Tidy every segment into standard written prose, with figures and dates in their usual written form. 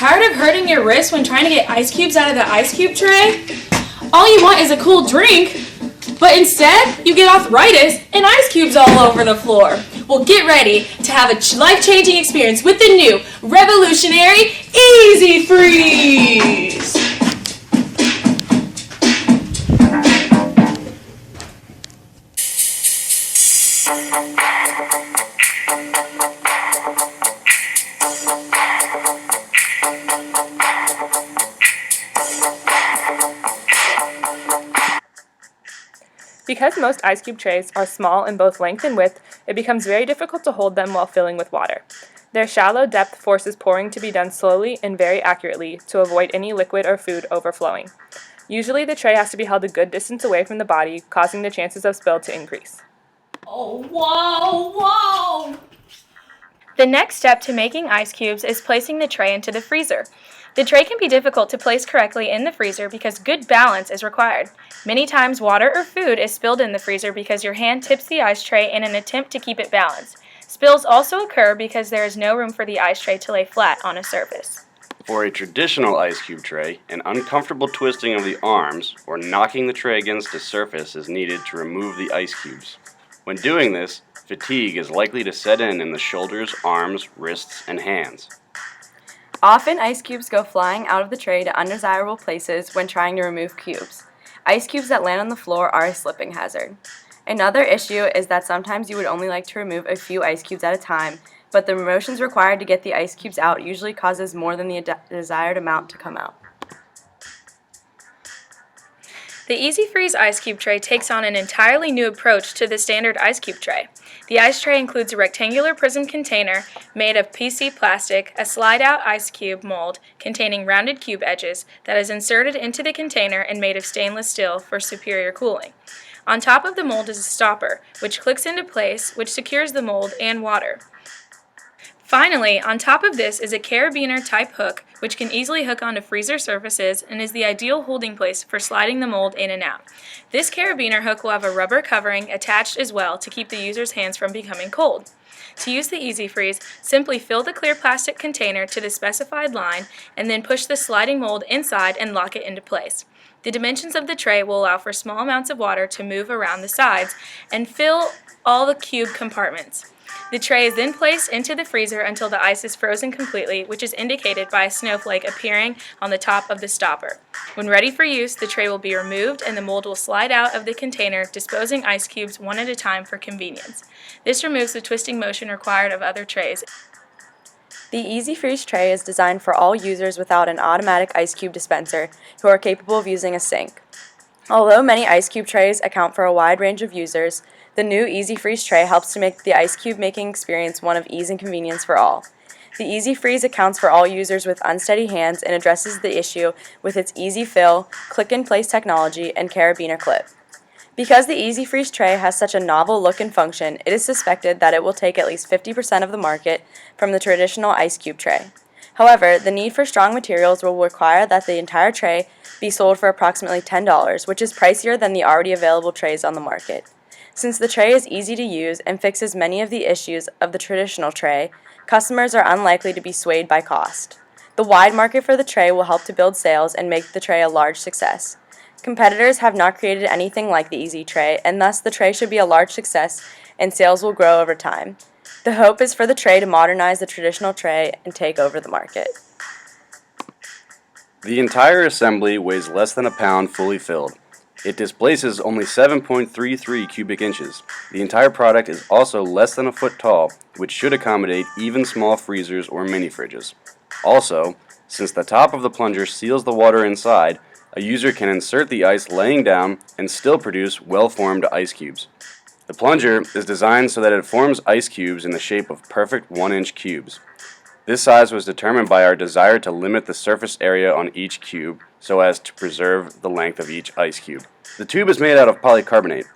Tired of hurting your wrist when trying to get ice cubes out of the ice cube tray? All you want is a cool drink, but instead you get arthritis and ice cubes all over the floor. Well, get ready to have a life-changing experience with the new revolutionary Easy Freeze. Because most ice cube trays are small in both length and width, it becomes very difficult to hold them while filling with water. Their shallow depth forces pouring to be done slowly and very accurately to avoid any liquid or food overflowing. Usually the tray has to be held a good distance away from the body, causing the chances of spill to increase. Oh, whoa! The next step to making ice cubes is placing the tray into the freezer. The tray can be difficult to place correctly in the freezer because good balance is required. Many times water or food is spilled in the freezer because your hand tips the ice tray in an attempt to keep it balanced. Spills also occur because there is no room for the ice tray to lay flat on a surface. For a traditional ice cube tray, an uncomfortable twisting of the arms or knocking the tray against a surface is needed to remove the ice cubes. When doing this, fatigue is likely to set in the shoulders, arms, wrists, and hands. Often ice cubes go flying out of the tray to undesirable places when trying to remove cubes. Ice cubes that land on the floor are a slipping hazard. Another issue is that sometimes you would only like to remove a few ice cubes at a time, but the motions required to get the ice cubes out usually causes more than the desired amount to come out. The Easy Freeze ice cube tray takes on an entirely new approach to the standard ice cube tray. The ice tray includes a rectangular prism container made of PC plastic, a slide-out ice cube mold containing rounded cube edges that is inserted into the container and made of stainless steel for superior cooling. On top of the mold is a stopper, which clicks into place, which secures the mold and water. Finally, on top of this is a carabiner type hook, which can easily hook onto freezer surfaces and is the ideal holding place for sliding the mold in and out. This carabiner hook will have a rubber covering attached as well to keep the user's hands from becoming cold. To use the Easy Freeze, simply fill the clear plastic container to the specified line and then push the sliding mold inside and lock it into place. The dimensions of the tray will allow for small amounts of water to move around the sides and fill all the cube compartments. The tray is then placed into the freezer until the ice is frozen completely, which is indicated by a snowflake appearing on the top of the stopper. When ready for use, the tray will be removed and the mold will slide out of the container, disposing ice cubes one at a time for convenience. This removes the twisting motion required of other trays. The Easy Freeze tray is designed for all users without an automatic ice cube dispenser who are capable of using a sink. Although many ice cube trays account for a wide range of users, the new Easy Freeze tray helps to make the ice cube making experience one of ease and convenience for all. The Easy Freeze accounts for all users with unsteady hands and addresses the issue with its easy fill, click-in-place technology, and carabiner clip. Because the Easy Freeze tray has such a novel look and function, it is suspected that it will take at least 50% of the market from the traditional ice cube tray. However, the need for strong materials will require that the entire tray be sold for approximately $10, which is pricier than the already available trays on the market. Since the tray is easy to use and fixes many of the issues of the traditional tray, customers are unlikely to be swayed by cost. The wide market for the tray will help to build sales and make the tray a large success. Competitors have not created anything like the Easy Tray, and thus the tray should be a large success and sales will grow over time. The hope is for the tray to modernize the traditional tray and take over the market. The entire assembly weighs less than a pound fully filled. It displaces only 7.33 cubic inches. The entire product is also less than a foot tall, which should accommodate even small freezers or mini fridges. Also, since the top of the plunger seals the water inside, a user can insert the ice laying down and still produce well-formed ice cubes. The plunger is designed so that it forms ice cubes in the shape of perfect 1-inch cubes. This size was determined by our desire to limit the surface area on each cube so as to preserve the length of each ice cube. The tube is made out of polycarbonate.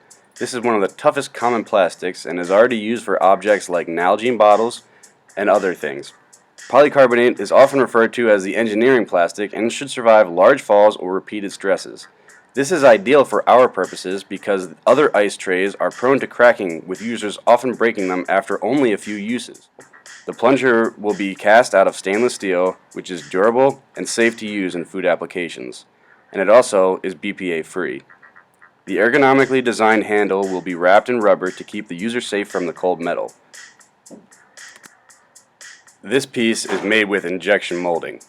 This is one of the toughest common plastics and is already used for objects like Nalgene bottles and other things. Polycarbonate is often referred to as the engineering plastic and should survive large falls or repeated stresses. This is ideal for our purposes because other ice trays are prone to cracking, with users often breaking them after only a few uses. The plunger will be cast out of stainless steel, which is durable and safe to use in food applications, and it also is BPA free. The ergonomically designed handle will be wrapped in rubber to keep the user safe from the cold metal. This piece is made with injection molding.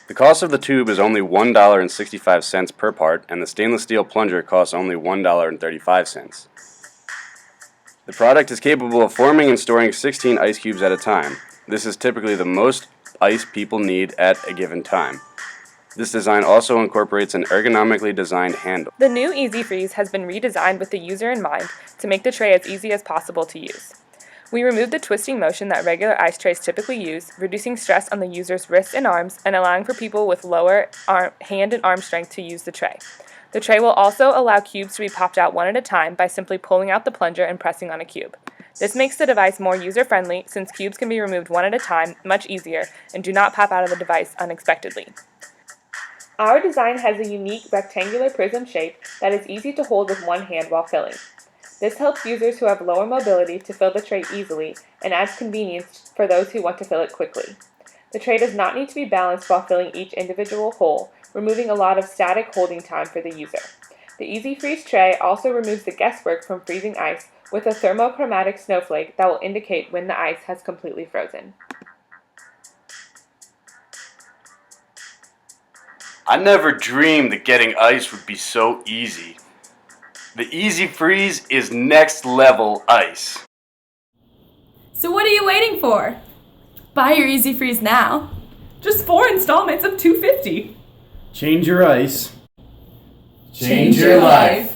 The cost of the tube is only $1.65 per part, and the stainless steel plunger costs only $1.35. The product is capable of forming and storing 16 ice cubes at a time. This is typically the most ice people need at a given time. This design also incorporates an ergonomically designed handle. The new Easy Freeze has been redesigned with the user in mind to make the tray as easy as possible to use. We removed the twisting motion that regular ice trays typically use, reducing stress on the user's wrists and arms and allowing for people with lower hand and arm strength to use the tray. The tray will also allow cubes to be popped out one at a time by simply pulling out the plunger and pressing on a cube. This makes the device more user-friendly since cubes can be removed one at a time much easier and do not pop out of the device unexpectedly. Our design has a unique rectangular prism shape that is easy to hold with one hand while filling. This helps users who have lower mobility to fill the tray easily and adds convenience for those who want to fill it quickly. The tray does not need to be balanced while filling each individual hole, removing a lot of static holding time for the user. The Easy Freeze tray also removes the guesswork from freezing ice with a thermochromatic snowflake that will indicate when the ice has completely frozen. I never dreamed that getting ice would be so easy. The Easy Freeze is next level ice. So what are you waiting for? Buy your Easy Freeze now. Just 4 installments of $250. Change your ice. Change your life.